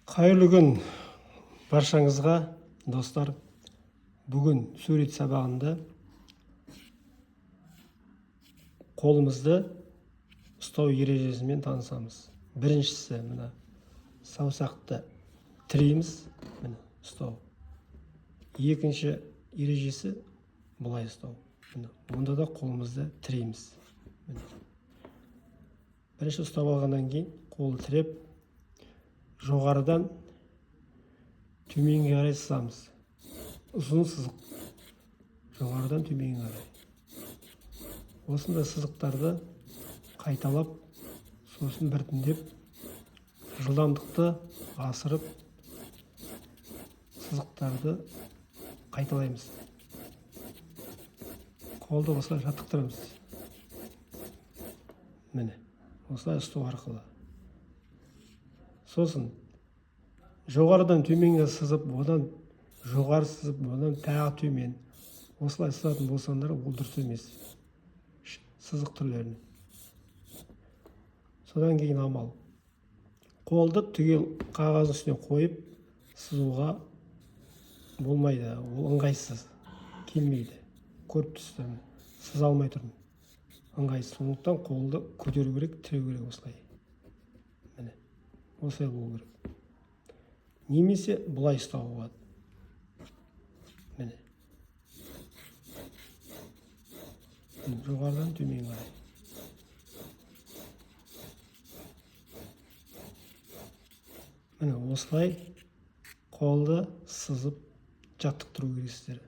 Қайырлы күн баршаңызға, достар. Бүгін сурет сабағында қолымызды ұстау ережесімен танысамыз. Біріншісі, мына саусақты тірейміз, міне ұстау. Екінші ережесі бұлай ұстау. Онда да қолымызды тірейміз. Бірінші ұстап алғаннан кейін қолы тіреп, жоғарыдан төменге қарай сызамыз. Ұзын сызық, жоғарыдан төменге қарай. Осындай сызықтарды қайталап, сосын біртіндеп жылдамдықты асырып, сызықтарды қайталаймыз. Қолды осылай жаттықтырамыз. Міне, осылай ұстау арқылы. Сосын жоғарыдан төменге сызып, одан жоғары сызып, одан тағы төмен. Осылай сызатын болсаңдар, ол дұрыс емес. Сызық түрлерін. Содан кейін амал. Қолды түгел қағаздың үстіне қойып, сызуға болмайды. Ол ыңғайсыз, келмейді. Көріп тұрсыздар, сыза алмай тұрмын. Ыңғайсыз. Сондықтан қолды көтеру керек, тіреу керек осылай. Міне, осылай болу керек. Немесе бұлай ұстауға болады. Міне. Жоғарыдан төмен қарай. Міне осылай қолды сызып жаттықтыру керексіздер.